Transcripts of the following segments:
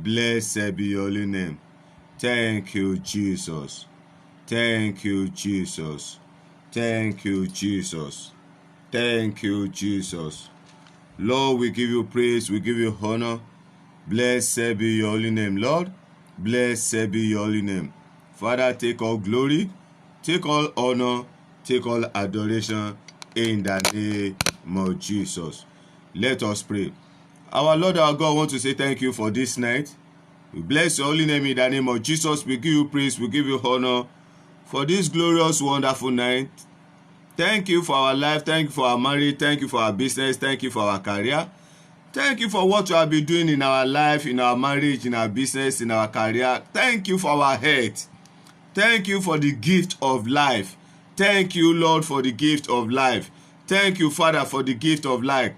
Blessed be your holy name. Thank you, Jesus. Thank you, Jesus. Thank you, Jesus. Thank you, Jesus. Lord, we give you praise, we give you honor. Blessed be your holy name, Lord. Blessed be your holy name. Father, take all glory, take all honor, take all adoration in the name of Jesus. Let us pray. Our Lord, our God, want to say thank you for this night. We bless your holy name in the name of Jesus. We give you praise, we give you honor for this glorious, wonderful night. Thank you for our life, thank you for our marriage, thank you for our business, thank you for our career. Thank you for what you have been doing in our life, in our marriage, in our business, in our career. Thank you for our health. Thank you for the gift of life. Thank you, Lord, for the gift of life. Thank you, Father, for the gift of life.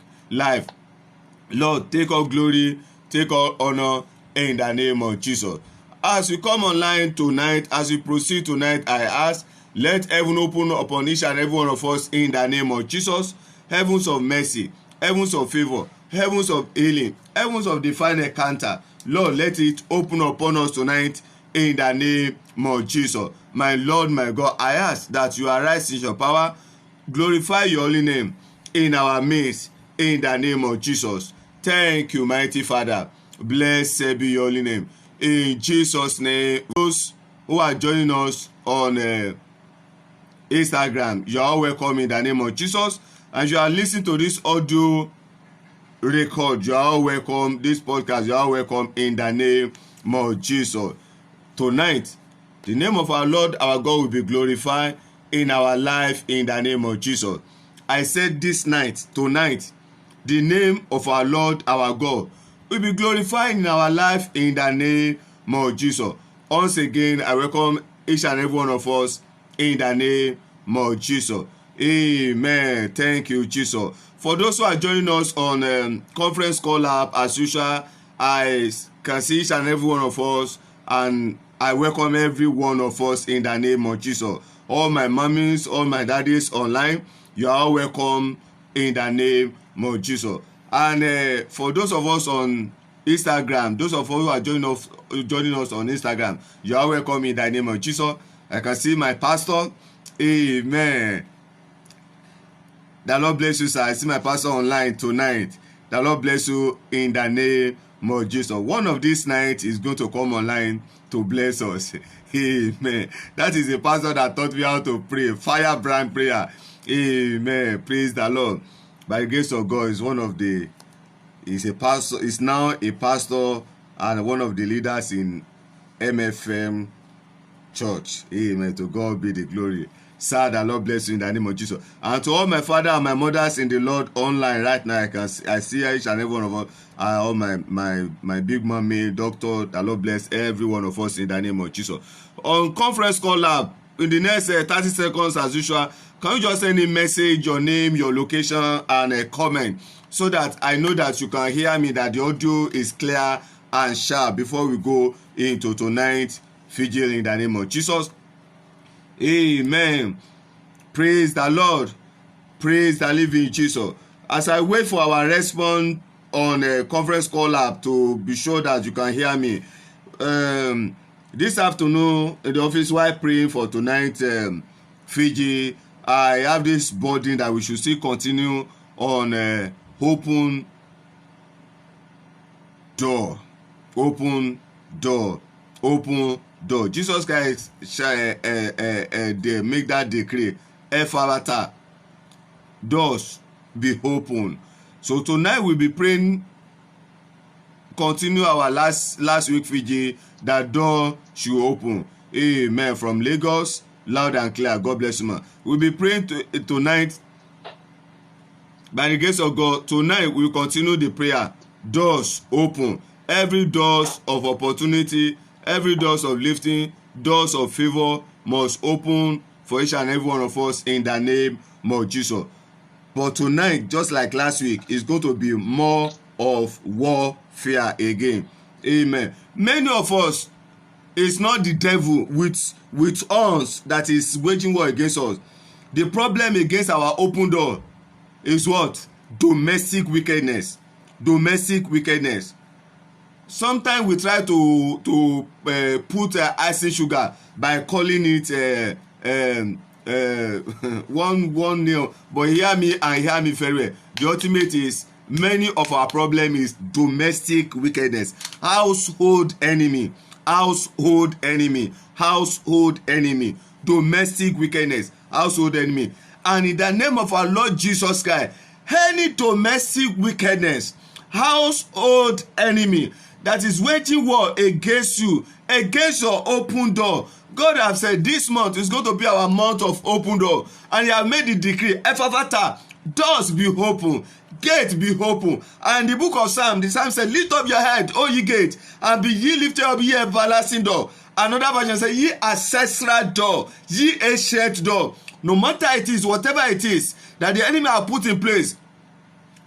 Lord, take all glory, take all honor in the name of Jesus. As we come online tonight, as we proceed tonight, I ask, let heaven open upon each and every one of us in the name of Jesus. Heavens of mercy, heavens of favor, heavens of healing, heavens of divine encounter. Lord, let it open upon us tonight in the name of Jesus. My Lord, my God, I ask that you arise in your power, glorify your holy name in our midst in the name of Jesus. Thank you, mighty Father. Blessed be your holy name. In Jesus' name, those who are joining us on Instagram, you are welcome in the name of Jesus. And you are listening to this audio record, you are welcome. This podcast, you are welcome in the name of Jesus. Tonight, the name of our Lord, our God will be glorified in our life in the name of Jesus. I said this night, tonight, the name of our Lord, our God, will be glorified in our life in the name of Jesus. Once again, I welcome each and every one of us in the name of Jesus. Amen. Thank you, Jesus. For those who are joining us on conference call app, as usual, I can see each and every one of us, and I welcome every one of us in the name of Jesus. All my mummies, all my daddies online, you are all welcome in the name of Jesus. And for those of us on Instagram, those of us who are joining us on Instagram, you are welcome in the name of Jesus. I can see my pastor. Amen. The Lord bless you, sir. I see my pastor online tonight. The Lord bless you in the name of Jesus. One of these nights is going to come online to bless us. Amen. That is a pastor that taught me how to pray. Firebrand prayer. Amen. Praise the Lord. By the grace of God, he's a pastor, is now a pastor and one of the leaders in MFM Church. Amen. To God be the glory. Sir, the Lord bless you in the name of Jesus. And to all my father and my mothers in the Lord online right now, I see each and every one of us, all my big mommy, doctor, the Lord bless every one of us in the name of Jesus. On conference call lab, in the next 30 seconds as usual, can you just send a message, your name, your location, and a comment, so that I know that you can hear me, that the audio is clear and sharp before we go into tonight's vigil in the name of Jesus. Amen. Praise the Lord. Praise the living Jesus. As I wait for our response on a conference call app to be sure that you can hear me, this afternoon in the office while praying for tonight's vigil, I have this burden that we should still continue on open door. Open door. Open door. Jesus Christ they make that decree. Ephphatha, doors be open. So tonight we'll be praying, continue our last week vigil, that door should open. Amen. From Lagos, loud and clear. God bless you, man. We'll be praying tonight. By the grace of God, tonight we'll continue the prayer. Doors open. Every doors of opportunity, every doors of lifting, doors of favor must open for each and every one of us in the name of Jesus. But tonight, just like last week, is going to be more of warfare again. Amen. Many of us, it's not the devil with us that is waging war against us. The problem against our open door is what? Domestic wickedness. Domestic wickedness. sometimes we try to put icing sugar by calling it one name, but hear me and hear me very well. The ultimate is many of our problem is domestic wickedness, household enemy, household enemy, household enemy, domestic wickedness, household enemy. And in the name of our Lord Jesus Christ, any domestic wickedness, household enemy that is waging war against you, against your open door, God has said this month is going to be our month of open door, and He has made the decree, Ephphatha, doors be open, gate be open. And the book of Psalm, the Psalm said, lift up your head, O ye gate, and be ye lifted up, ye everlasting door. Another version says, ye ancestral door, ye ancient door. No matter it is, whatever it is that the enemy have put in place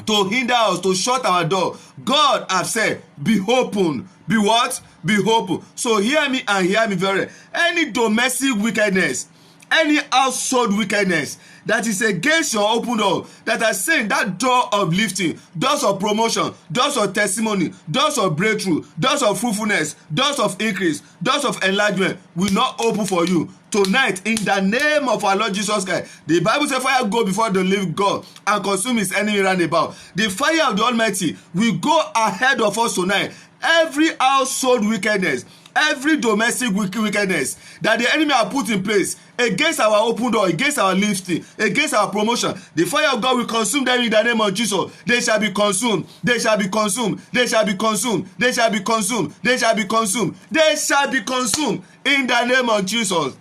to hinder us, to shut our door, God has said, be open. Be what? Be open. So hear me and hear me very well. Any domestic wickedness, any household wickedness that is against your open door, that are saying that door of lifting, doors of promotion, doors of testimony, doors of breakthrough, doors of fruitfulness, doors of increase, doors of enlargement will not open for you tonight, in the name of our Lord Jesus Christ. The Bible says fire go before the living God and consume his enemy round about. The fire of the Almighty will go ahead of us tonight. Every household wickedness, every domestic wickedness that the enemy have put in place against our open door, against our lifting, against our promotion, the fire of God will consume them in the name of Jesus. They shall be consumed. They shall be consumed. They shall be consumed. They shall be consumed. They shall be consumed. They shall be consumed in the name of Jesus.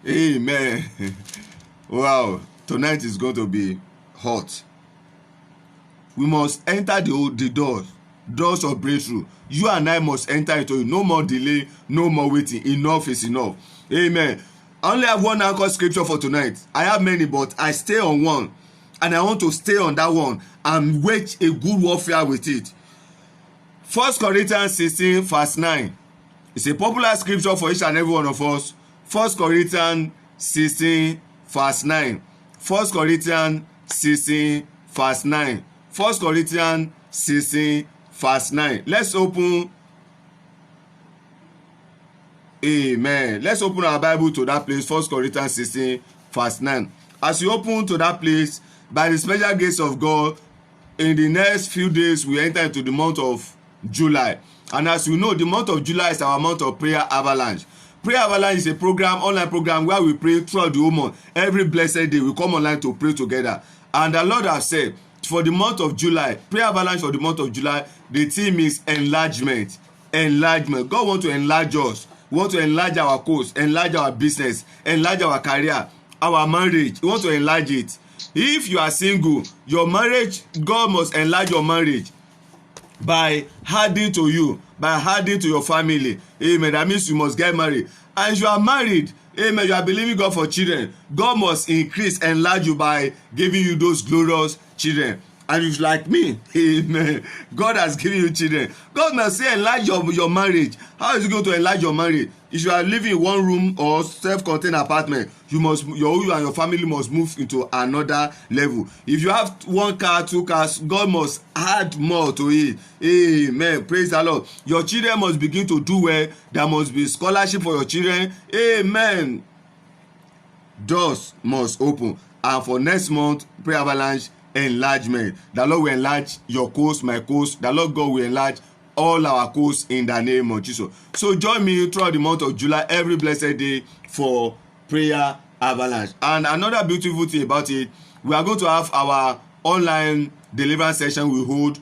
Amen. Wow, tonight is going to be hot. We must enter the doors of breakthrough. You and I must enter into it. No more delay, no more waiting. Enough is enough. Amen. I only have one anchor scripture for tonight. I have many, but I stay on one, and I want to stay on that one and wage a good warfare with it. 1 Corinthians 16 verse 9. It's a popular scripture for each and every one of us. 1 Corinthians 16 verse 9. 1 Corinthians 16 verse 9. 1 Corinthians 16 verse 9. Let's open. Amen. Let's open our Bible to that place. 1 Corinthians 16 verse 9. As you open to that place, by the special grace of God, in the next few days we enter into the month of July. And as you know, the month of July is our month of prayer avalanche. Prayer Avalanche is a program, online program, where we pray throughout the whole month. Every blessed day we come online to pray together. And the Lord has said, for the month of July, Prayer Avalanche for the month of July, the theme is enlargement. Enlargement. God wants to enlarge us. We want to enlarge our course, enlarge our business, enlarge our career, our marriage. We want to enlarge it. If you are single, your marriage, God must enlarge your marriage by adding to you, by adding to your family. Amen. That means you must get married. And you are married, amen, you are believing God for children. God must increase, enlarge you by giving you those glorious children. And if like me, amen, God has given you children. God must say enlarge your marriage. How is he going to enlarge your marriage? If you are living in one room or self-contained apartment, you and your family must move into another level. If you have one car, two cars, God must add more to it. Amen. Praise the Lord. Your children must begin to do well. There must be scholarship for your children. Amen. Doors must open. And for next month, Prayer Avalanche, enlargement. The Lord will enlarge your coast, my coast. The Lord God will enlarge all our coasts in the name of Jesus. So join me throughout the month of July, every blessed day, for Prayer Avalanche. And another beautiful thing about it, we are going to have our online deliverance session we hold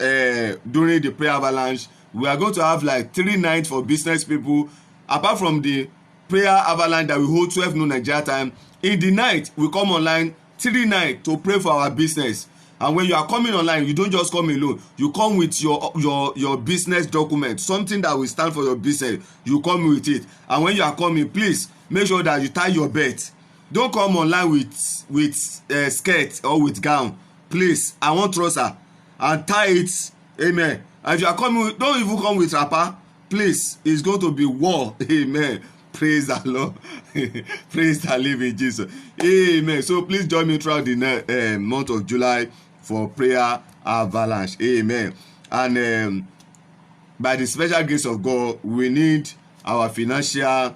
during the Prayer Avalanche. We are going to have like 3 nights for business people. Apart from the Prayer Avalanche that we hold 12 noon Nigeria time, in the night we come online 3 nights to pray for our business. And when you are coming online, you don't just come alone. You come with your business document, something that will stand for your business. You come with it. And when you are coming, please make sure that you tie your belt. Don't come online with skirt or with gown. Please, I want trouser and tie it. Amen. And if you are coming, don't even come with wrapper. Please, it's going to be war. Amen. Praise the Lord. Praise the living Jesus. Amen. So please join me throughout the month of July for Prayer Avalanche. Amen. And by the special grace of God, we need our financial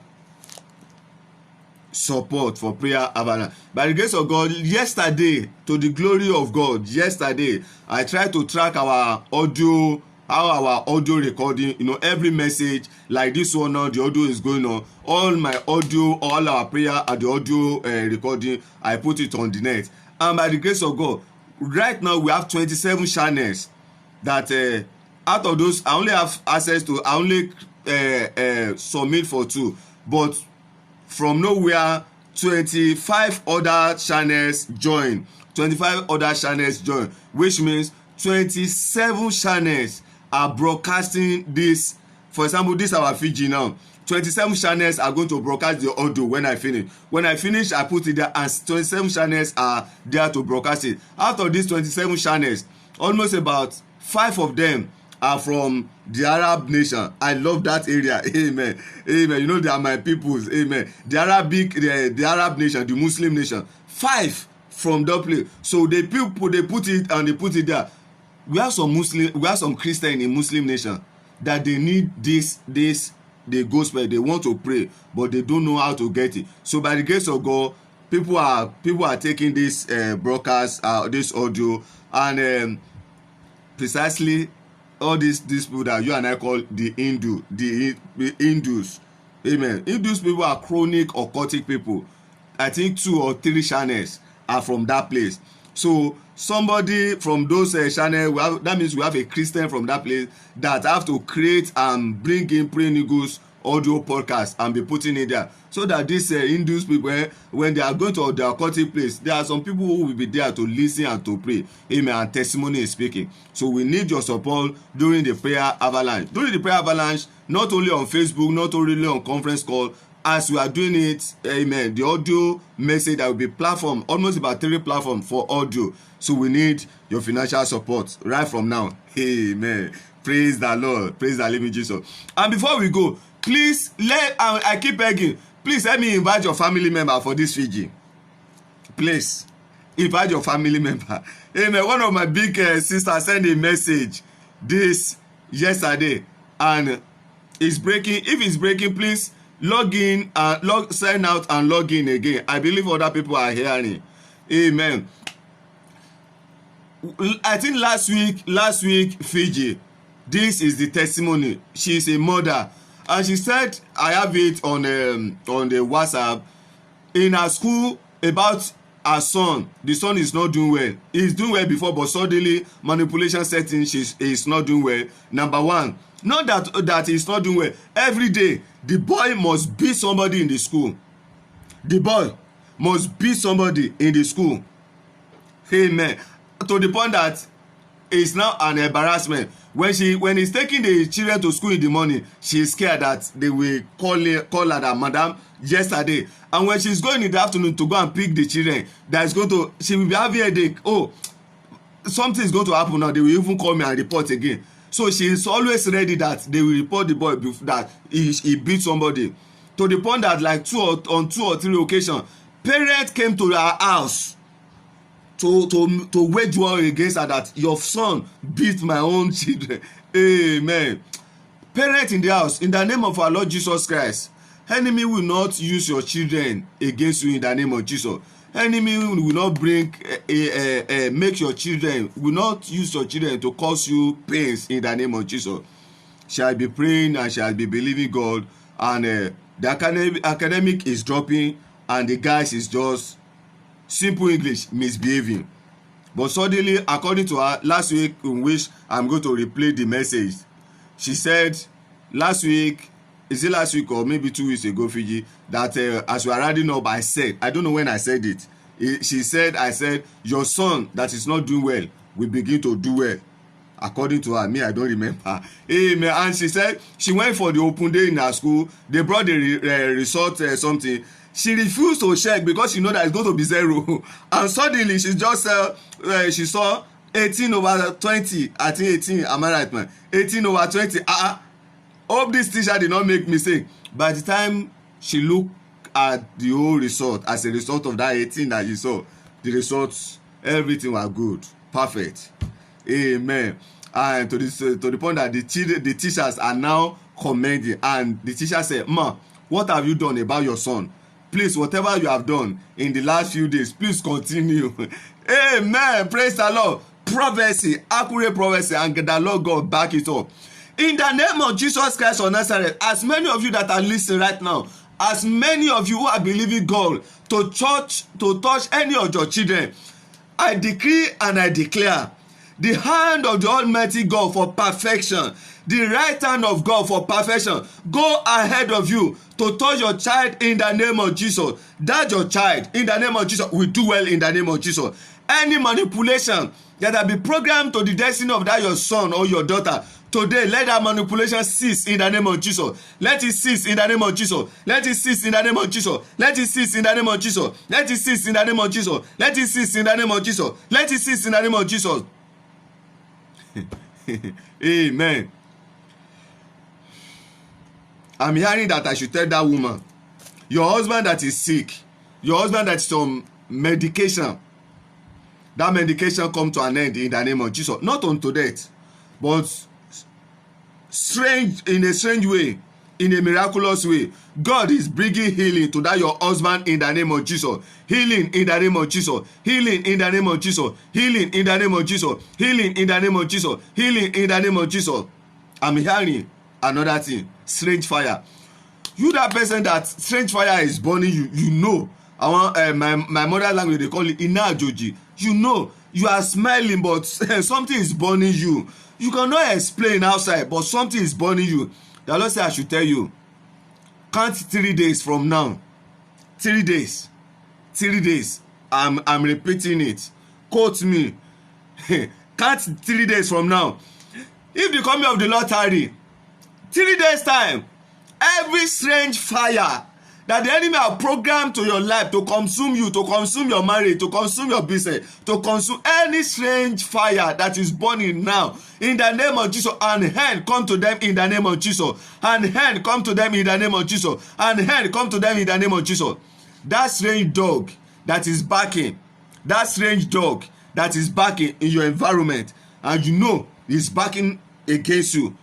support for prayer avalanche. By the grace of God, yesterday, to the glory of God, yesterday I tried to track our audio, how our audio recording, every message like this one now, the audio is going on, all my audio, all our prayer and the audio recording, I put it on the net. And by the grace of God, right now we have 27 channels that out of those I only have access to, I only submit for 2, but from nowhere 25 other channels join, which means 27 channels are broadcasting this. For example, this is our Fiji now. 27 channels are going to broadcast the audio when I finish. I put it there, and 27 channels are there to broadcast it. Out of these 27 channels, almost about 5 of them are from the Arab nation. I love that area. Amen. Amen. They are my peoples. Amen. The Arab nation, the Muslim nation. 5 from that place. So they put it there. We have some Christian in Muslim nation that they need this the gospel. They want to pray, but they don't know how to get it. So by the grace of God, people are taking this broadcast, this audio, and precisely all these people that you and I call the Hindus. Amen. Hindus people are chronic occultic people. I think 2 or 3 channels are from that place. So somebody from those channels, that means we have a Christian from that place that have to create and bring in Praying Eagles audio podcast and be putting it there, so that these Hindus people, when they are going to their occultic place, there are some people who will be there to listen and to pray. Amen. And testimony is speaking. So we need your support during the prayer avalanche. Not only on Facebook, not only on conference call, as we are doing it, amen, the audio message, that will be platform, almost about 3 platforms for audio. So we need your financial support right from now. Amen. Praise the Lord. Praise the living Jesus. And before we go, please I keep begging, please let me invite your family member for this Fiji. Please invite your family member. Amen. One of my big sisters sent a message this yesterday, and it's breaking. If it's breaking, please log in, sign out and log in again. I believe other people are hearing. Amen. I think last week Fiji, this is the testimony. She is a mother, and she said, I have it on the WhatsApp, in her school, about her son. The son is not doing well. He's doing well before, but suddenly manipulation settings, he's not doing well. Number 1, not that he's not doing well. Every day the boy must beat somebody in the school. The boy must beat somebody in the school. Amen. To the point that it's now an embarrassment. When he's taking the children to school in the morning, she's scared that they will call her that madam yesterday. And when she's going in the afternoon to go and pick the children, she will be having a headache. Oh, something is going to happen now. They will even call me and report again. So she is always ready that they will report the boy that he beat somebody. To the point that on 2 or 3 occasions, parents came to her house to wage war against her, that your son beat my own children. Amen. Parents in the house, in the name of our Lord Jesus Christ, enemy will not use your children against you in the name of Jesus. Enemy will not make your children, will not use your children to cause you pains in the name of Jesus. Shall be praying and shall be believing God, and the academic is dropping, and the guys is just simple English misbehaving. But suddenly, according to her, last week, in which I'm going to replay the message, she said last week, is it last week or maybe 2 weeks ago, Fiji, that as we are riding up, I said, I don't know when I said it. I said, your son that is not doing well will begin to do well. According to her, me, I don't remember. Amen. And she said she went for the open day in her school. They brought the result something. She refused to check because she know that it's going to be 0. And suddenly she just she saw 18/20. I think 18. Am I right, man? 18/20. Hope this teacher did not make mistake. By the time she looked at the whole result, as a result of that 18 that you saw, the results, everything was good, perfect. Amen. and to the point that the teachers are now commending, and the teacher said, "Ma, what have you done about your son? Please, whatever you have done in the last few days, please continue." Amen. Praise the Lord. Prophecy, accurate prophecy, and the Lord God back it up. In the name of Jesus Christ of Nazareth, as many of you that are listening right now, as many of you who are believing God to touch any of your children, I decree and I declare the hand of the Almighty God for perfection, the right hand of God for perfection, go ahead of you to touch your child in the name of Jesus. That your child in the name of Jesus will do well in the name of Jesus. Any manipulation that have been programmed to the destiny of that your son or your daughter, today let that manipulation cease in the name of Jesus. Let it cease in the name of Jesus. Let it cease in the name of Jesus. Let it cease in the name of Jesus. Let it cease in the name of Jesus. Let it cease in the name of Jesus. Let it cease in the name of Jesus. Amen. I'm hearing that I should tell that woman, your husband that is sick, your husband that is on medication, that medication come to an end in the name of Jesus. Not unto death, but in a strange way, in a miraculous way, God is bringing healing to that your husband in the name of Jesus. Healing in the name of Jesus. Healing in the name of Jesus. Healing in the name of Jesus. Healing in the name of Jesus. Healing in the name of Jesus. I'm hearing another thing. Strange fire. You that person that strange fire is burning you, you know. I want my mother language, they call it inajoji. You know, you are smiling, but something is burning you. You cannot explain outside, but something is burning you. The Lord said I should tell you, count 3 days from now. 3 days. 3 days. I'm repeating it. Quote me. Count 3 days from now. If the coming of the Lord tarry, 3 days time, every strange fire that the enemy have programmed to your life to consume you, to consume your marriage, to consume your business, to consume any strange fire that is burning now, in the name of Jesus, and hand come to them in the name of Jesus, and hand come to them in the name of Jesus, and hand come to them in the name of Jesus. That strange dog that is barking, that strange dog that is barking in your environment, and you know is barking against you,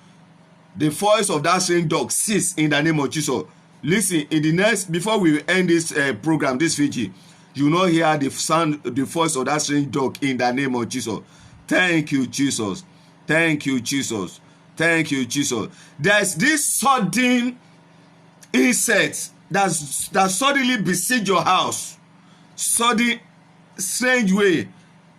the voice of that strange dog cease in the name of Jesus. Listen, in the next, before we end this program, this Fiji, you will not hear the sound, the voice of that strange dog in the name of Jesus. Thank you, Jesus. Thank you, Jesus. Thank you, Jesus. There's this sudden insect that suddenly besiege your house. Sudden, strange way.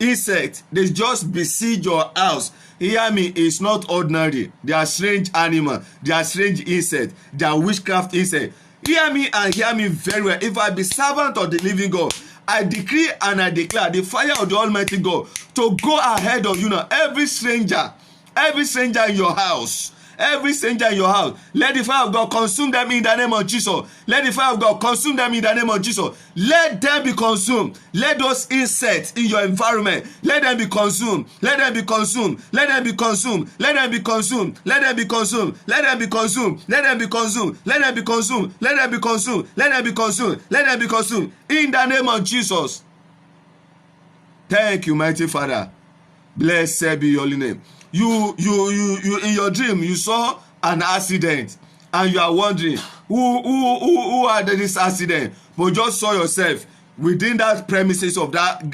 Insect, they just besiege your house. Hear me, it's not ordinary. They are strange animal. They are strange insect. They are witchcraft insect. Hear me and hear me very well. If I be servant of the living God, I decree and I declare the fire of the Almighty God to go ahead of you now. Every stranger in your house, every stranger in your house, let the fire of God consume them in the name of Jesus. Let the fire of God consume them in the name of Jesus. Let them be consumed. Let those insects in your environment, let them be consumed. Let them be consumed. Let them be consumed. Let them be consumed. Let them be consumed. Let them be consumed. Let them be consumed. Let them be consumed. Let them be consumed. Let them be consumed. Let them be consumed in the name of Jesus. Thank you, mighty Father. Blessed be your holy name. You in your dream you saw an accident and you are wondering who had this accident, but just saw yourself within that premises of that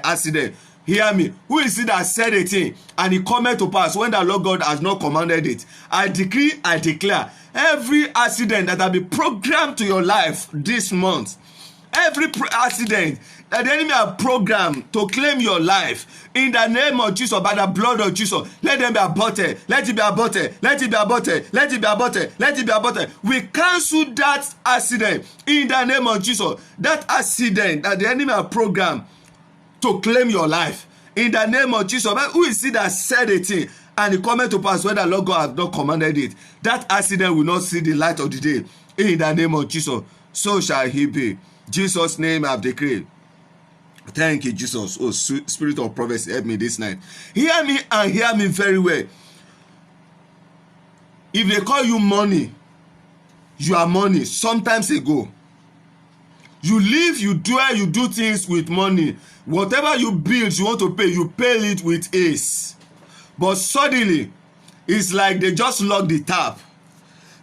accident. Hear me. Who is it that said a thing and it cometh to pass when the Lord God has not commanded it? I decree, I declare, every accident that has been programmed to your life this month, every accident that the enemy have programmed to claim your life, in the name of Jesus, by the blood of Jesus, let them be aborted. Let it be aborted. Let it be aborted. Let it be aborted. Let it be aborted. We cancel that accident in the name of Jesus. That accident that the enemy have programmed to claim your life, in the name of Jesus. But who is it that said a thing and it cometh to pass when the Lord God has not commanded it? That accident will not see the light of the day. In the name of Jesus, so shall he be. Jesus' name I have decreed. Thank you, Jesus. Oh, Spirit of prophecy, help me this night. Hear me and hear me very well. If they call you money, you are money. Sometimes ago, you live, you dwell, you do things with money. Whatever you build, you want to pay, you pay it with ease. but suddenly it's like they just lock the tap.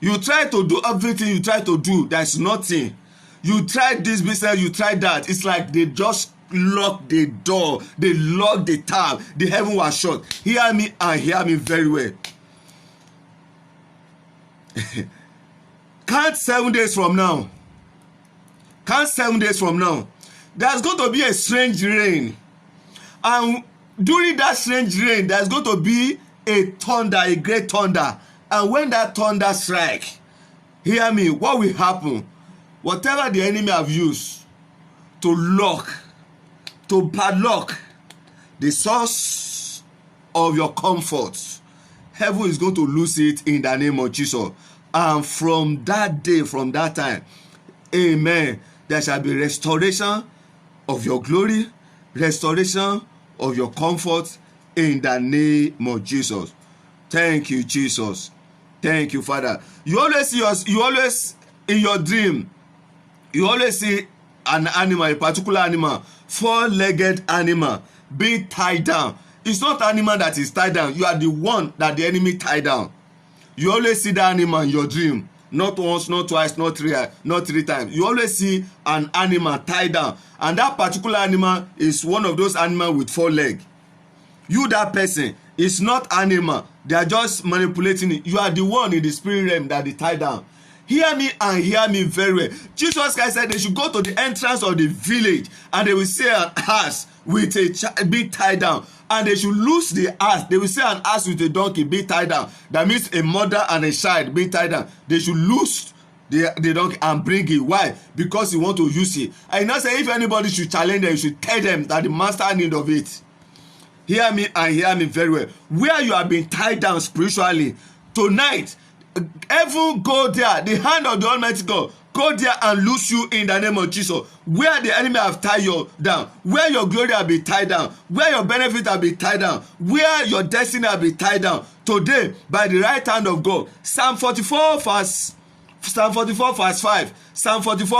You try to do everything you try to do, there's nothing. You tried this business, you tried that, it's like they just lock the door, they lock the tap, the heaven was shut. Hear me and hear me very well. Count 7 days from now. Count 7 days from now. There's going to be a strange rain. And during that strange rain, there's going to be a thunder, a great thunder. And when that thunder strike, hear me, what will happen? Whatever the enemy have used to lock, to padlock the source of your comfort, heaven is going to lose it in the name of Jesus. And from that day, from that time, amen, there shall be restoration of your glory, restoration of your comfort in the name of Jesus. Thank you, Jesus. Thank you, Father. You always in your dream, you always see an animal, a particular animal, 4-legged animal, being tied down. It's not animal that is tied down. You are the one that the enemy tied down. You always see that animal in your dream. Not once, not twice, not three times. You always see an animal tied down. And that particular animal is one of those animals with 4 legs. You, that person, is not animal. They are just manipulating it. You are the one in the spirit realm that they tie down. Hear me and hear me very well. Jesus Christ said they should go to the entrance of the village and they will see an ass with a child being tied down. And they should loose the ass. They will see an ass with a donkey being tied down. That means a mother and a child being tied down. They should loose the donkey and bring it. Why? Because you want to use it. I now say if anybody should challenge them, you should tell them that the master need of it. Hear me and hear me very well. Where you have been tied down spiritually, tonight, heaven go there. The hand of the Almighty God go there and loose you in the name of Jesus. Where the enemy have tied you down, where your glory have been tied down, where your benefit have been tied down, where your destiny have been tied down, today by the right hand of God. Psalm 44 verse 5. Psalm 44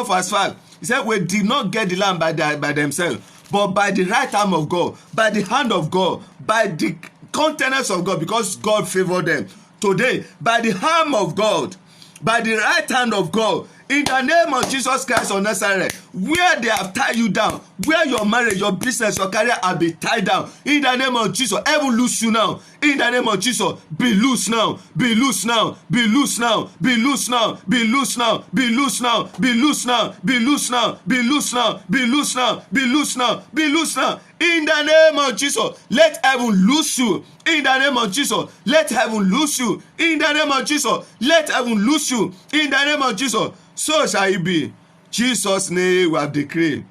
verse 5. He said, we did not get the land by themselves, but by the right hand of God, by the hand of God, by the countenance of God, because God favored them. Today, by the hand of God, by the right hand of God, in the name of Jesus Christ of Nazareth, where they have tied you down, where your marriage, your business, your career have been tied down, in the name of Jesus, heaven loose you now. In the name of Jesus, be loose now, be loose now, be loose now, be loose now, be loose now, be loose now, be loose now, be loose now, be loose now, be loose now, be loose now, be loose now. In the name of Jesus, let heaven loose you. In the name of Jesus, let heaven loose you. In the name of Jesus, let heaven loose you. In the name of Jesus, so shall it be. Jesus' name we have decreed.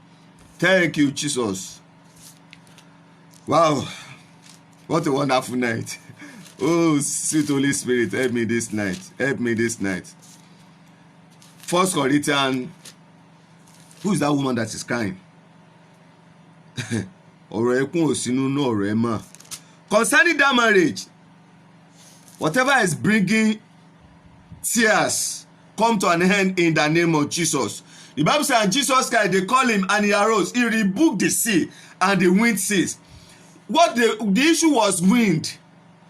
Thank you, Jesus. Wow. What a wonderful night. Oh, sweet Holy Spirit, help me this night. Help me this night. 1 Corinthians. Who is that woman that is crying? Concerning that marriage, whatever is bringing tears, come to an end in the name of Jesus. The Bible says, and Jesus Christ, they call him and he arose. He rebuked the sea and the wind ceased. What the issue was wind,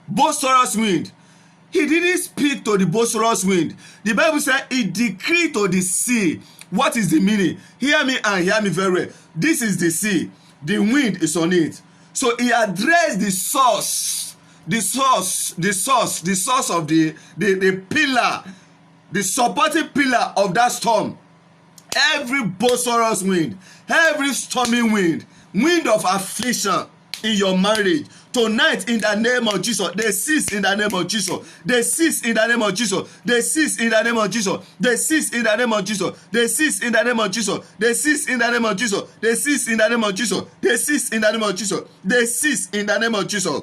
boisterous wind. He didn't speak to the boisterous wind. The Bible said he decreed to the sea. What is the meaning? Hear me and hear me very well. This is the sea. The wind is on it. So he addressed the source of the pillar, the supporting pillar of that storm. Every boisterous wind, every stormy wind, wind of affliction in your marriage, tonight in the name of Jesus, they cease in the name of Jesus. They cease in the name of Jesus. They cease in the name of Jesus. They cease in the name of Jesus. They cease in the name of Jesus. They cease in the name of Jesus. They cease in the name of Jesus. They cease in the name of Jesus. They cease in the name of Jesus.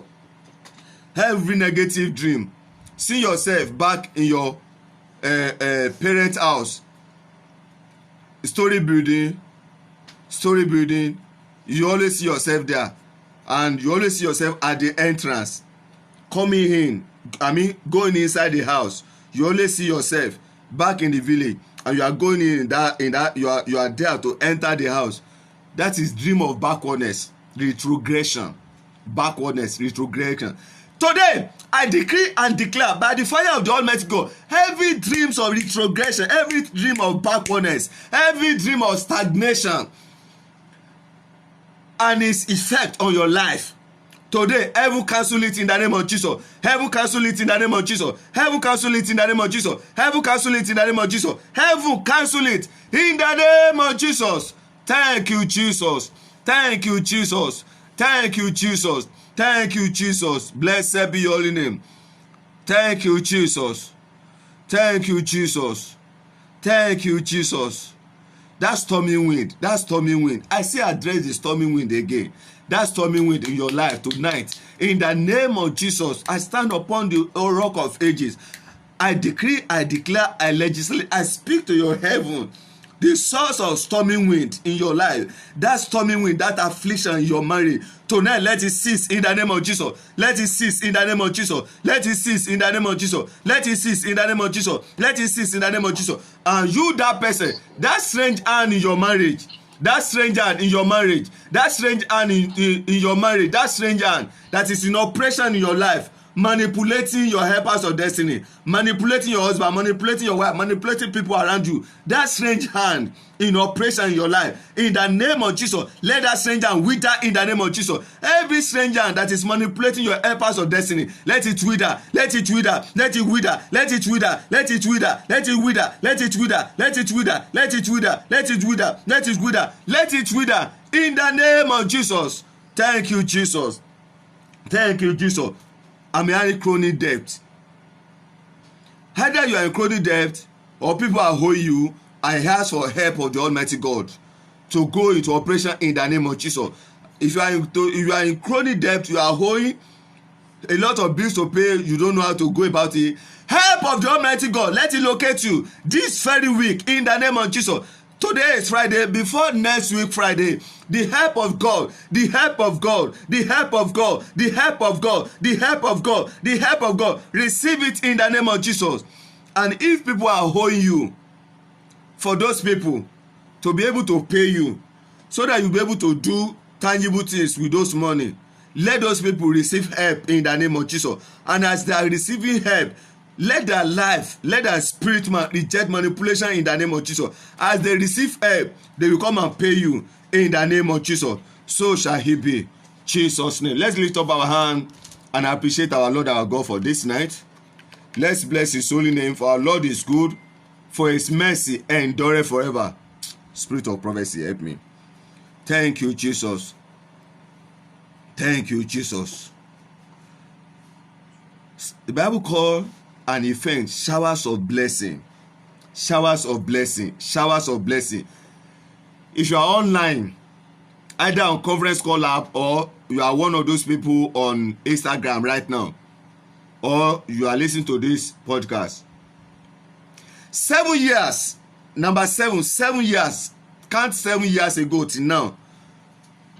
Every negative dream, see yourself back in your parent house, story building, you always see yourself there, and you always see yourself at the entrance, coming in, going inside the house. You always see yourself back in the village, and you are going in that you are there to enter the house. That is dream of backwardness, retrogression. Today, I decree and declare by the fire of the Almighty God, every dreams of retrogression, every dream of backwardness, every dream of stagnation and its effect on your life, today, heaven cancel it in the name of Jesus. Heaven cancel it in the name of Jesus. Heaven cancel it in the name of Jesus. Heaven cancel it in the name of Jesus. Heaven cancel it in the name of Jesus. Thank you, Jesus. Thank you, Jesus. Thank you, Jesus. Thank you, Jesus. Blessed be your holy name. Thank you, Jesus. Thank you, Jesus. Thank you, Jesus. That storming wind, that storming wind. I say address the storming wind again. That storming wind in your life tonight. In the name of Jesus, I stand upon the rock of ages. I decree, I declare, I legislate, I speak to your heaven. The source of storming wind in your life, that storming wind, that affliction in your marriage, tonight let it cease in the name of Jesus. Let it cease in the name of Jesus. Let it cease in the name of Jesus. Let it cease in the name of Jesus. Let it cease in the name of Jesus. And you, that person, that strange hand in your marriage, that strange hand in your marriage, that strange hand in your marriage, that strange hand that is in operation in your life, manipulating your helpers of destiny, manipulating your husband, manipulating your wife, manipulating people around you, that strange hand in operation in your life, in the name of Jesus, let that strange hand wither in the name of Jesus. Every strange hand that is manipulating your helpers of destiny, let it wither, let it wither, let it wither, let it wither, let it wither, let it wither, let it wither, let it wither, let it wither, let it wither, let it wither, let it wither in the name of Jesus. Thank you, Jesus. Thank you, Jesus. I'm in chronic debt. Either you are in chronic debt or people are owing you, I ask for help of the Almighty God to go into operation in the name of Jesus. If you are in chronic debt, you are owing a lot of bills to pay, you don't know how to go about it. Help of the Almighty God, let it locate you this very week in the name of Jesus. Today is Friday. Before next week Friday, the help of God, the help of God, the help of God, the help of God, the help of God, the help of God, receive it in the name of Jesus. And if people are owing you, for those people to be able to pay you so that you'll be able to do tangible things with those money, let those people receive help in the name of Jesus. And as they are receiving help, let their life, let their spirit man reject manipulation in the name of Jesus. As they receive help, they will come and pay you in the name of Jesus. So shall he be. Jesus' name. Let's lift up our hand and appreciate our Lord our God for this night. Let's bless his holy name, for our Lord is good, for his mercy endureth forever. Spirit of prophecy, help me. Thank you, Jesus. Thank you, Jesus. The Bible calls an event showers of blessing. Showers of blessing. Showers of blessing. If you are online, either on conference call app or you are one of those people on Instagram right now, or you are listening to this podcast, 7 years, number 7 years, count 7 years ago till now,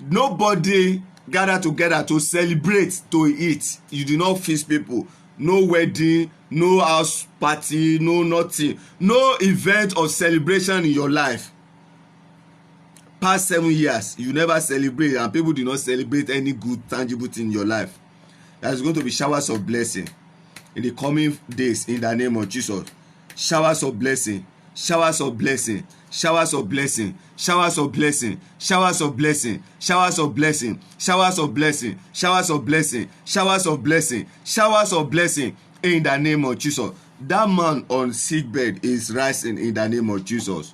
nobody gathered together to celebrate, to eat. You do not feast people. No wedding, no house party, no nothing, no event of celebration in your life. Past 7 years, you never celebrate, and people do not celebrate any good tangible thing in your life. There's going to be showers of blessing in the coming days in the name of Jesus. Showers of blessing, showers of blessing, showers of blessing, showers of blessing, showers of blessing, showers of blessing, showers of blessing, showers of blessing, showers of blessing, showers of blessing in the name of Jesus. That man on sick bed is rising in the name of Jesus.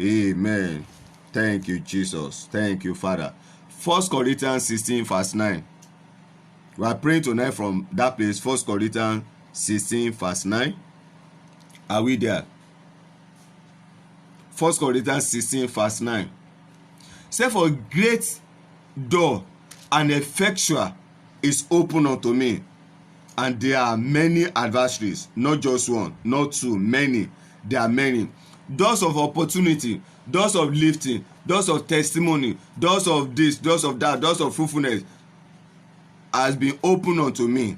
Amen. Thank you, Jesus. Thank you, Father. 1 Corinthians 16 verse 9. We are praying tonight from that place. 1 Corinthians 16 verse 9. Are we there? 1 Corinthians 16 verse 9. Say, for great door and effectual is open unto me, and there are many adversaries, not just one, not two, many. There are many. Doors of opportunity, doors of lifting, doors of testimony, doors of this, doors of that, doors of fruitfulness has been opened unto me.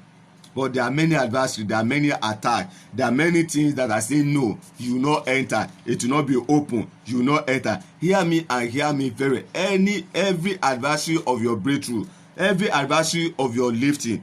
But there are many adversaries, there are many attacks, there are many things that are saying no, you will not enter, it will not be open, you will not enter. Hear me and hear me very. Every adversary of your breakthrough, every adversary of your lifting,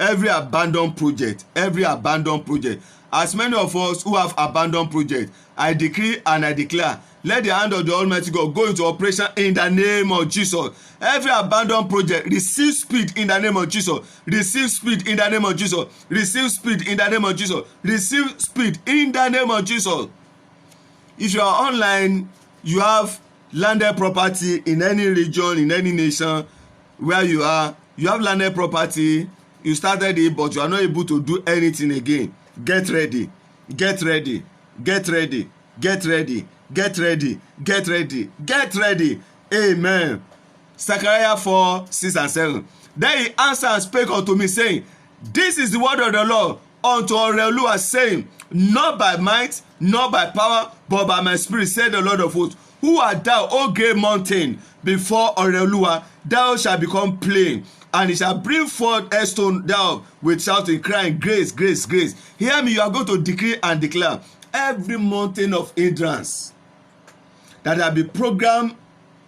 every abandoned project, as many of us who have abandoned project, I decree and I declare, let the hand of the Almighty God go into operation in the name of Jesus. Every abandoned project, receive speed in the name of Jesus. Receive speed in the name of Jesus. Receive speed in the name of Jesus. Receive speed in the name of Jesus. If you are online, you have landed property in any region, in any nation where you are, you have landed property, you started it, but you are not able to do anything again. Get ready. Get ready. Get ready. Get ready. Get ready. Get ready. Get ready. Amen. Zechariah 4:6-7. Then he answered and spake unto me, saying, This is the word of the Lord unto Oreoluwa, saying, Not by might, not by power, but by my spirit, said the Lord of hosts. Who art thou, O great mountain? Before Oreoluwa, thou shalt become plain, and he shall bring forth a stone down with shouting, crying, Grace, grace, grace. Hear me, you are going to decree and declare every mountain of hindrance that have been programmed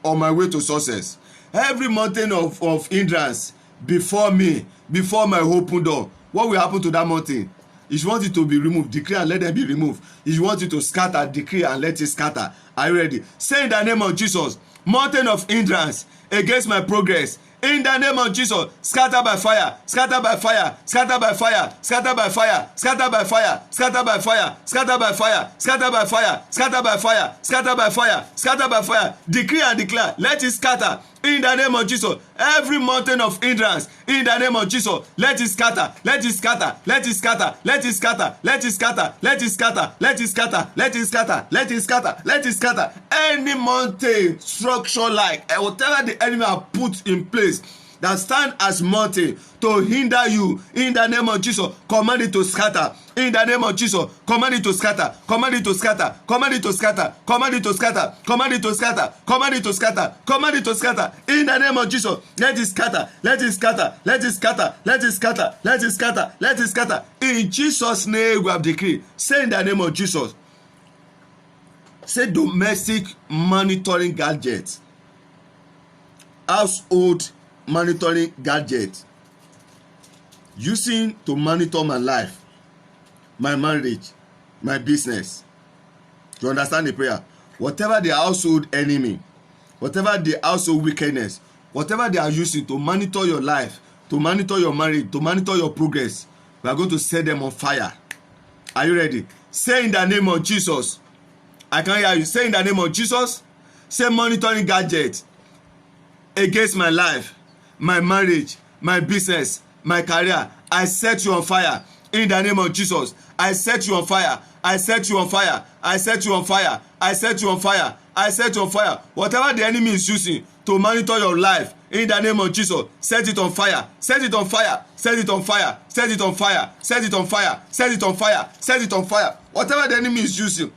on my way to success, every mountain of hindrance before me, before my open door. What will happen to that mountain? If you want it to be removed, decree and let them be removed. If you want it to scatter, decree and let it scatter. Are you ready? Say in the name of Jesus, mountain of hindrance against my progress, in the name of Jesus, scatter by fire, scatter by fire, scatter by fire, scatter by fire, scatter by fire, scatter by fire, scatter by fire, scatter by fire, scatter by fire, scatter by fire, scatter by fire. Decree and declare, let it scatter in the name of Jesus. Every mountain of hindrance, in the name of Jesus, let it scatter, let it scatter, let it scatter, let it scatter, let it scatter, let it scatter, let it scatter, let it scatter, let it scatter, let it scatter. Any mountain structure like whatever the enemy have put in place that stand as mountain to hinder you, in the name of Jesus, command it to scatter. In the name of Jesus, command it to scatter, command it to scatter, command it to scatter, command it to scatter, command it to scatter, command it to scatter, command it to scatter. In the name of Jesus, let it scatter, let it scatter, let it scatter, let it scatter, let it scatter, let it scatter. In Jesus' name we have decreed. Say in the name of Jesus. Say domestic monitoring gadgets, household monitoring gadget using to monitor my life, my marriage, my business. You understand the prayer? Whatever the household enemy, whatever the household wickedness, whatever they are using to monitor your life, to monitor your marriage, to monitor your progress, we are going to set them on fire. Are you ready? Say in the name of Jesus. I can hear you. Say in the name of Jesus. Say monitoring gadget against my life, my marriage, my business, my career. I set you on fire. In the name of Jesus. I set you on fire. I set you on fire. I set you on fire. I set you on fire. I set you on fire. Whatever the enemy is using to monitor your life, in the name of Jesus, set it on fire. Set it on fire. Set it on fire. Set it on fire. Set it on fire. Set it on fire. Set it on fire. Whatever the enemy is using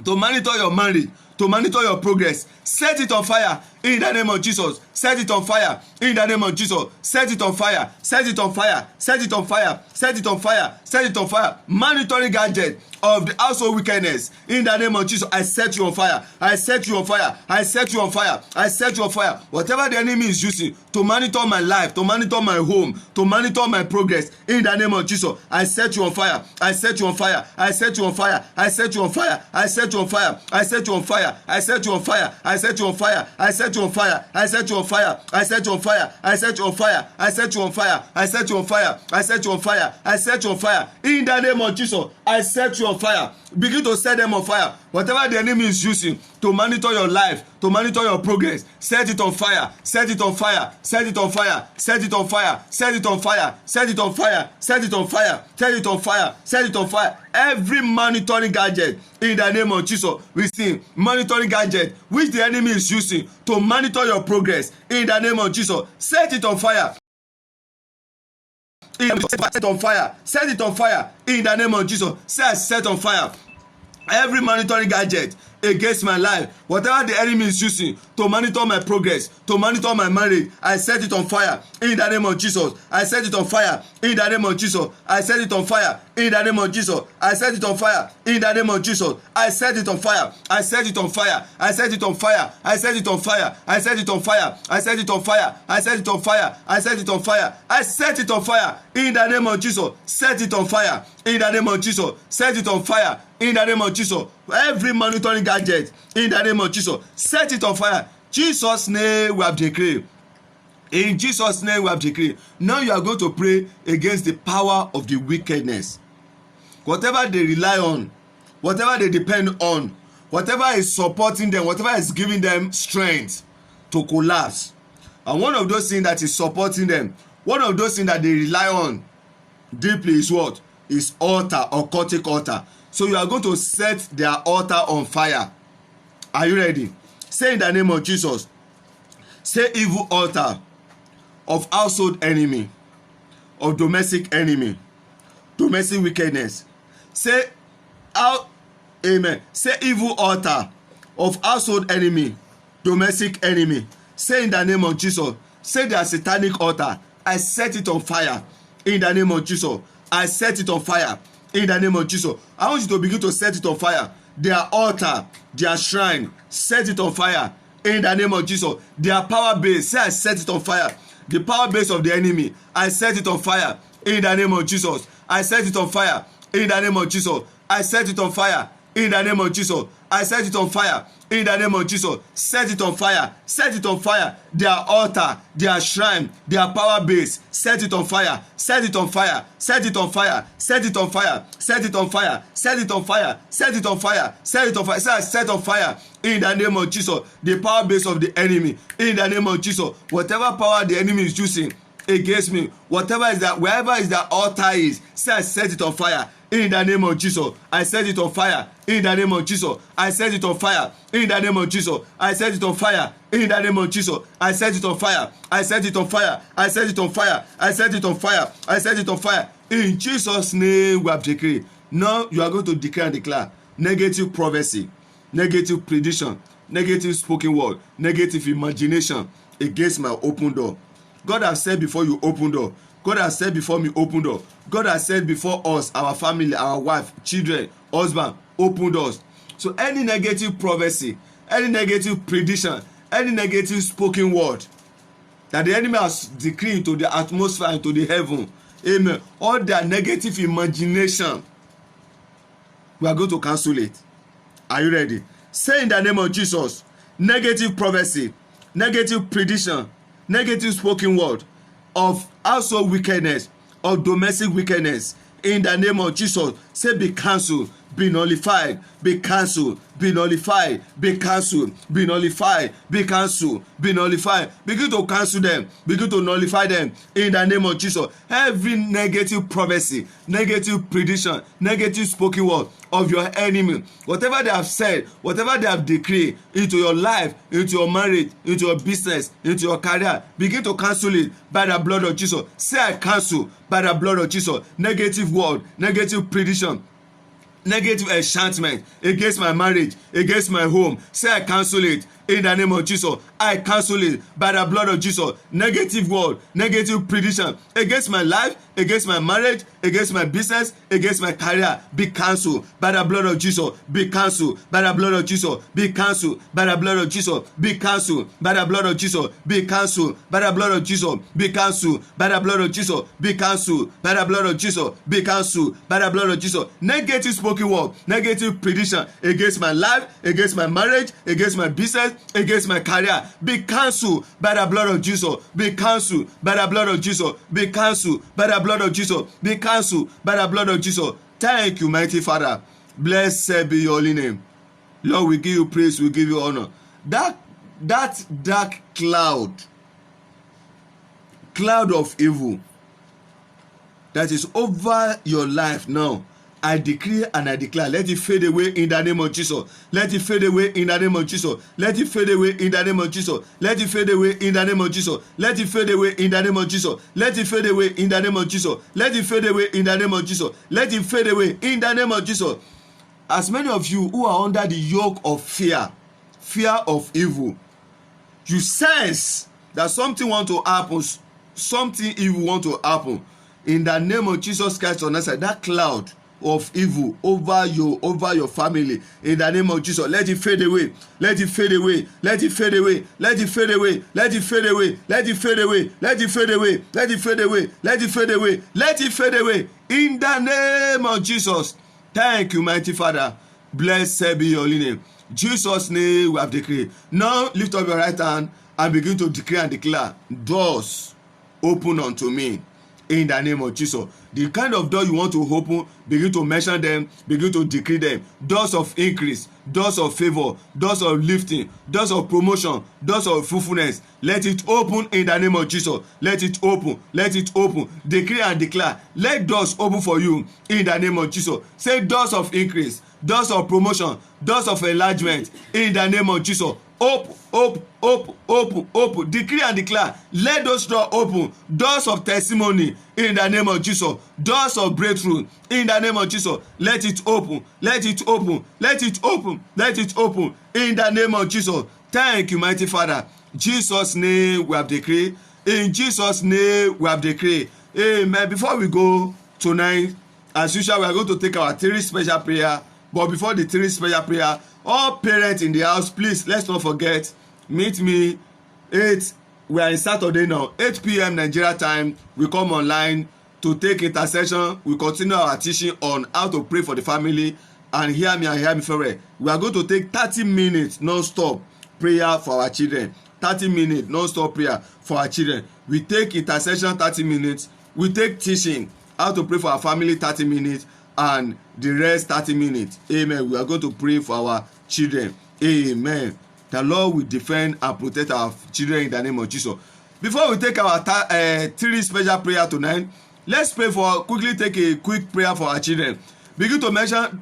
to monitor your marriage, to monitor your progress, set it on fire in the name of Jesus. Set it on fire in the name of Jesus. Set it on fire. Set it on fire. Set it on fire. Set it on fire. Set it on fire. Monitoring gadget of the household wickedness, in the name of Jesus, I set you on fire. I set you on fire. I set you on fire. I set you on fire. Whatever the enemy is using to monitor my life, to monitor my home, to monitor my progress, in the name of Jesus, I set you on fire. I set you on fire. I set you on fire. I set you on fire. I set you on fire. I set you on fire. I set you on fire. I set you on fire. I set you on fire. I set you on fire. I set you on fire. I set you on fire. I set you on fire. I set you on fire. I set you on fire. I set you on fire. In the name of Jesus, I set you on fire. Begin to set them on fire. Whatever the enemy is using to monitor your life, to monitor your progress, set it on fire. Set it on fire. Set it on fire. Set it on fire. Set it on fire. Set it on fire. Set it on fire. Set it on fire. Set it on fire. Every monitoring gadget, in the name of Jesus, we see monitoring gadget which the enemy is using to monitor your progress, in the name of Jesus, set it on fire. Set it on fire. Set it on fire in the name of Jesus. Set on fire. Every monitoring gadget against my life, whatever the enemy is using to monitor my progress, to monitor my marriage, I set it on fire in the name of Jesus. I set it on fire in the name of Jesus. I set it on fire in the name of Jesus. I set it on fire in the name of Jesus. I set it on fire. I set it on fire. I set it on fire. I set it on fire. I set it on fire. I set it on fire. I set it on fire. I set it on fire. I set it on fire in the name of Jesus. Set it on fire in the name of Jesus. Set it on fire in the name of Jesus. Every monitoring gadget in the name of Jesus, set it on fire. Jesus' name we have decreed. In Jesus' name we have decreed. Now you are going to pray against the power of the wickedness. Whatever they rely on, whatever they depend on, whatever is supporting them, whatever is giving them strength to collapse. And one of those things that is supporting them, one of those things that they rely on deeply is what? Is altar, occultic altar. So you are going to set their altar on fire. Are you ready? Say in the name of Jesus. Say evil altar of household enemy, of domestic enemy, domestic wickedness. Say out, amen. Say evil altar of household enemy, domestic enemy. Say in the name of Jesus. Say their satanic altar. I set it on fire in the name of Jesus. I set it on fire in the name of Jesus. I want you to begin to set it on fire. Their altar, their shrine, set it on fire in the name of Jesus. Their power base, say I set it on fire. The power base of the enemy, I set it on fire in the name of Jesus. I set it on fire in the name of Jesus. I set it on fire in the name of Jesus. I set it on fire in the name of Jesus. Set it on fire. Set it on fire. Their altar, their shrine, their power base, set it on fire. Set it on fire. Set it on fire. Set it on fire. Set it on fire. Set it on fire. Set it on fire. Set it on fire. Set on fire in the name of Jesus. The power base of the enemy in the name of Jesus. Whatever power the enemy is using against me, whatever is that, wherever is that altar is, say I set it on fire in the name of Jesus. I set it on fire in the name of Jesus. I set it on fire in the name of Jesus. I set it on fire in the name of Jesus. I set it on fire. I set it on fire. I set it on fire. I set it on fire. I set it on fire. In Jesus' name we have decreed. Now you are going to declare and declare negative prophecy, negative prediction, negative spoken word, negative imagination against my open door. God has said before you open door. God has said before me open door. God has said before us, our family, our wife, children, husband, open doors. So any negative prophecy, any negative prediction, any negative spoken word that the enemy has decreed into the atmosphere, into the heaven, amen, all their negative imagination, we are going to cancel it. Are you ready? Say in the name of Jesus, negative prophecy, negative prediction, negative spoken word of household wickedness, of domestic wickedness, in the name of Jesus, say be cancelled, be nullified, be cancelled, be nullified, be cancelled, be nullified, be cancelled, be nullified. Begin to cancel them, begin to nullify them in the name of Jesus. Every negative prophecy, negative prediction, negative spoken word of your enemy, whatever they have said, whatever they have decreed into your life, into your marriage, into your business, into your career, begin to cancel it by the blood of Jesus. Say I cancel by the blood of Jesus negative word, negative prediction, negative enchantment against my marriage, against my home. Say I cancel it in the name of Jesus. I cancel it by the blood of Jesus. Negative word, negative prediction against my life, against my marriage, against my business, against my career, be cancelled by the blood of Jesus. Be cancelled by the blood of Jesus. Be cancelled by the blood of Jesus. Be cancelled by the blood of Jesus. Be cancelled by the blood of Jesus. Be cancelled by the blood of Jesus. Be cancelled by the blood of Jesus. Be cancelled by the blood of Jesus. Negative spoken word, negative prediction against my life, against my marriage, against my business, against my career, be cancelled by the blood of Jesus. Be cancelled by the blood of Jesus. Be cancelled by the blood of Jesus. Be cancelled by the blood of Jesus. Thank you, mighty Father. Blessed be your holy name. Lord, we give you praise, we give you honor. That dark cloud of evil that is over your life now, I decree and I declare, let it fade away in the name of Jesus. Let it fade away in the name of Jesus. Let it fade away in the name of Jesus. Let it fade away in the name of Jesus. Let it fade away in the name of Jesus. Let it fade away in the name of Jesus. Let it fade away in the name of Jesus. Let it fade away in the name of Jesus. as many of you who are under the yoke of fear of evil, you sense that something want to happen, something evil want to happen, in the name of Jesus Christ on Nazareth, that cloud of evil over your family, in the name of Jesus, let it fade away, let it fade away, let it fade away, let it fade away, let it fade away, let it fade away, let it fade away, let it fade away, let it fade away, let it fade away, in the name of Jesus. Thank you, mighty Father. Blessed be your holy name. Jesus' name we have decreed. Now lift up your right hand and begin to declare and declare, doors open unto me, in the name of Jesus. The kind of door you want to open, begin to mention them, begin to decree them. Doors of increase, doors of favor, doors of lifting, doors of promotion, doors of fruitfulness. Let it open in the name of Jesus. Let it open, let it open. Decree and declare, let doors open for you in the name of Jesus. Say doors of increase, doors of promotion, doors of enlargement, in the name of Jesus. Open, open, open, open, open. Decree and declare, let those doors open. Doors of testimony, in the name of Jesus. Doors of breakthrough, in the name of Jesus. Let it open, let it open, let it open, let it open, in the name of Jesus. Thank you, mighty Father. Jesus' name we have decreed. In Jesus' name we have decreed. Amen. Before we go tonight, as usual, we are going to take our 3 special prayer. But before the 3 special prayer, all parents in the house, please, let's not forget, meet me 8, we are in Saturday now, 8 p.m. Nigeria time. We come online to take intercession. We continue our teaching on how to pray for the family. And hear me very well. We are going to take 30 minutes non-stop prayer for our children. 30 minutes non-stop prayer for our children. We take intercession 30 minutes. We take teaching how to pray for our family 30 minutes. And the rest 30 minutes. Amen. We are going to pray for our children. Amen. The Lord will defend and protect our children in the name of Jesus. Before we take our 3 special prayer tonight, let's pray for, quickly take a quick prayer for our children. Begin to mention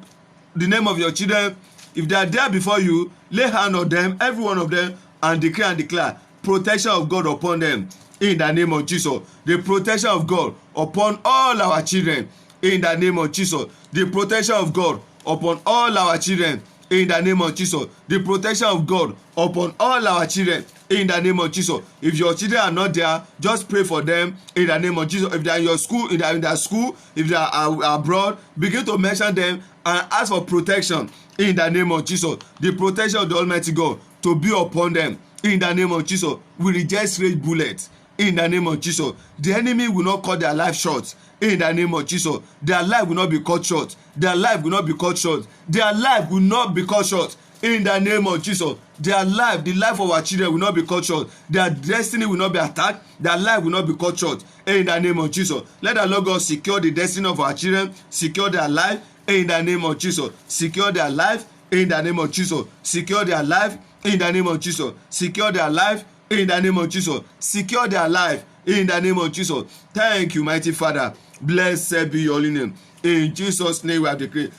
the name of your children. If they are there before you, lay hand on them, every one of them, and declare and declare protection of God upon them in the name of Jesus. The protection of God upon all our children in the name of Jesus. The protection of God upon all our children in the name of Jesus. The protection of God upon all our children in the name of Jesus. If your children are not there, just pray for them in the name of Jesus. If they are in your school, in their school, if they are abroad, begin to mention them and ask for protection in the name of Jesus. The protection of the Almighty God to be upon them in the name of Jesus. We reject straight bullets in the name of Jesus. The enemy will not cut their life short in the name of Jesus. Their life will not be cut short. Their life will not be cut short. Their life will not be cut short in the name of Jesus. Their life, the life of our children will not be cut short. Their destiny will not be attacked. Their life will not be cut short in the name of Jesus. Let the Lord God secure the destiny of our children, secure their life in the name of Jesus. Secure their life in the name of Jesus. Secure their life in the name of Jesus. Secure their life in the name of Jesus. Secure their life in the name of Jesus. Thank you, mighty Father. Blessed be your holy name. In Jesus' name we have decreed.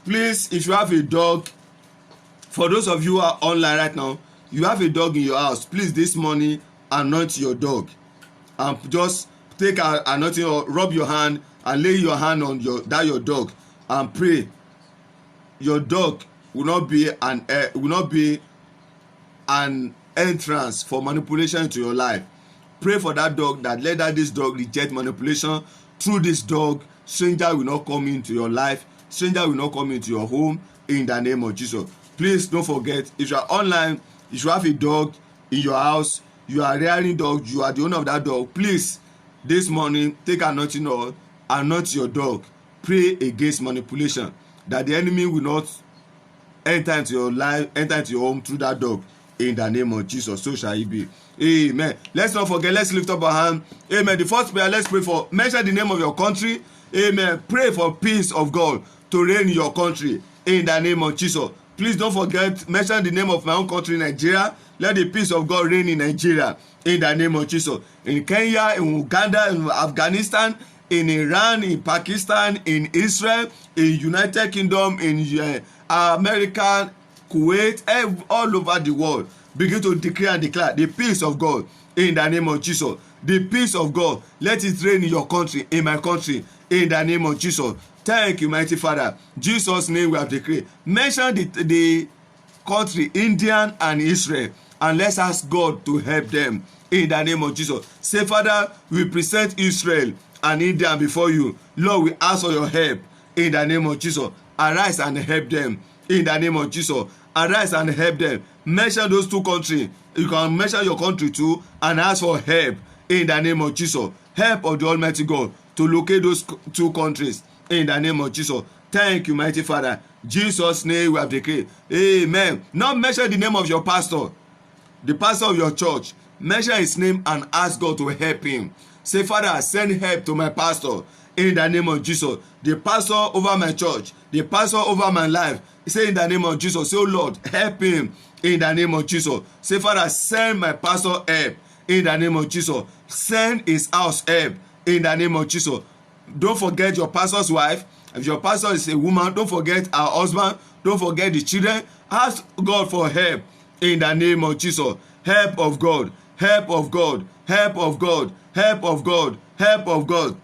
Please, if you have a dog, for those of you who are online right now, you have a dog in your house, please this morning anoint your dog. And just take an anointing or rub your hand and lay your hand on your dog and pray. Your dog will not be an entrance for manipulation into your life. Pray for that dog, that let this dog reject manipulation. Through this dog, stranger will not come into your life. Stranger will not come into your home in the name of Jesus. Please don't forget, if you are online, if you have a dog in your house, you are rearing dog, you are the owner of that dog, please this morning take anointing oil, anoint your dog. Pray against manipulation, that the enemy will not enter into your life, enter into your home through that dog. In the name of Jesus, so shall it be. Amen. Let's not forget, let's lift up our hand. Amen. The first prayer, let's pray for, mention the name of your country. Amen. Pray for peace of God to reign in your country. In the name of Jesus. Please don't forget, mention the name of my own country, Nigeria. Let the peace of God reign in Nigeria. In the name of Jesus. In Kenya, in Uganda, in Afghanistan, in Iran, in Pakistan, in Israel, in United Kingdom, in America, Kuwait, all over the world. Begin to declare and declare the peace of God in the name of Jesus. The peace of God, let it reign in your country, in my country, in the name of Jesus. Thank you, mighty Father. Jesus' name we have decreed. Mention the country, India and Israel, and let's ask God to help them in the name of Jesus. Say, Father, we present Israel and India before you. Lord, we ask for your help in the name of Jesus. Arise and help them in the name of Jesus. Arise and help them. Mention those two countries. You can mention your country too and ask for help in the name of Jesus. Help of the Almighty God to locate those two countries in the name of Jesus. Thank you, mighty Father. Jesus' name we have decreed. Amen. Now mention the name of your pastor, the pastor of your church. Mention his name and ask God to help him. Say, Father, send help to my pastor in the name of Jesus. The pastor over my church, the pastor over my life. Say in the name of Jesus. Say, oh Lord, help him in the name of Jesus. Say, Father, send my pastor help in the name of Jesus. Send his house help in the name of Jesus. Don't forget your pastor's wife. If your pastor is a woman, don't forget her husband. Don't forget the children. Ask God for help in the name of Jesus. Help of God. Help of God. Help of God. Help of God. Help of God.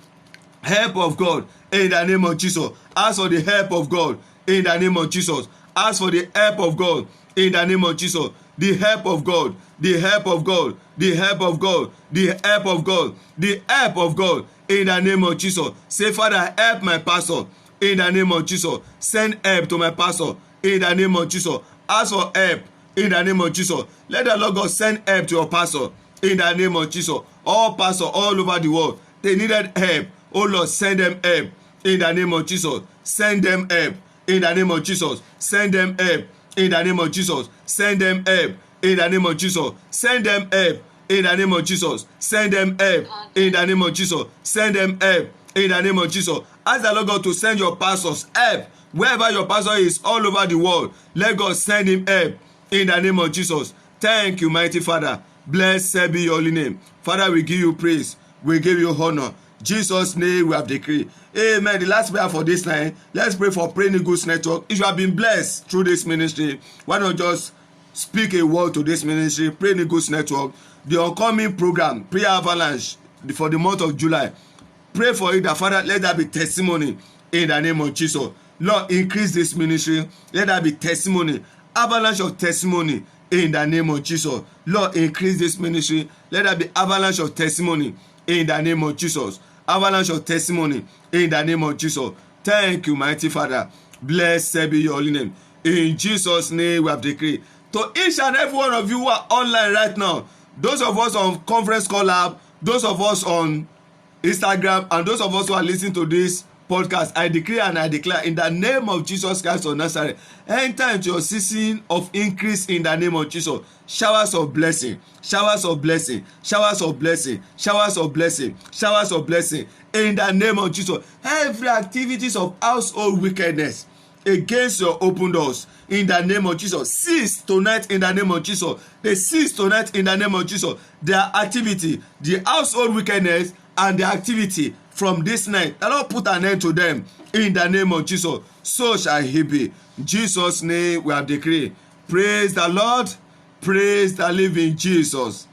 Help of God in the name of Jesus. Ask for the help of God in the name of Jesus. Ask for the help of God in the name of Jesus. The help of God. The help of God. The help of God. The help of God. The help of God in the name of Jesus. Say, Father, help my pastor in the name of Jesus. Send help to my pastor in the name of Jesus. Ask for help in the name of Jesus. Let the Lord God send help to your pastor in the name of Jesus. All pastors all over the world, they needed help. Oh Lord, send them help in the name of Jesus. Send them help in the name of Jesus. Send them help in the name of Jesus. Send them help in the name of Jesus. Send them help in the name of Jesus. Send them help in the name of Jesus. Send them help in the name of Jesus. Ask the Lord God to send your pastors help wherever your pastor is all over the world. Let God send him help in the name of Jesus. Thank you, mighty Father. Blessed be your holy name. Father, we give you praise. We give you honor. Jesus' name we have decreed. Amen. The last prayer for this night. Let's pray for Praying Eagles Network. If you have been blessed through this ministry, why not just speak a word to this ministry, Praying Eagles Network, the upcoming program, Prayer Avalanche, for the month of July. Pray for it that, Father, let that be testimony in the name of Jesus. Lord, increase this ministry. Let that be testimony. Avalanche of testimony in the name of Jesus. Lord, increase this ministry. Let that be avalanche of testimony in the name of Jesus. Avalanche of testimony in the name of Jesus. Thank you, mighty Father. Blessed be your holy name. In Jesus' name we have decreed. To each and every one of you who are online right now, those of us on Conference Call Lab, those of us on Instagram, and those of us who are listening to this podcast, I decree and I declare in the name of Jesus Christ of Nazareth, enter into your season of increase in the name of Jesus. Showers of blessing, showers of blessing, showers of blessing, showers of blessing, showers of blessing in the name of Jesus. Every activities of household wickedness against your open doors in the name of Jesus cease tonight in the name of Jesus. They cease tonight in the name of Jesus. Their activity, the household wickedness and the activity from this night, the Lord put an end to them in the name of Jesus. So shall he be. In Jesus' name we have decreed. Praise the Lord. Praise the living Jesus.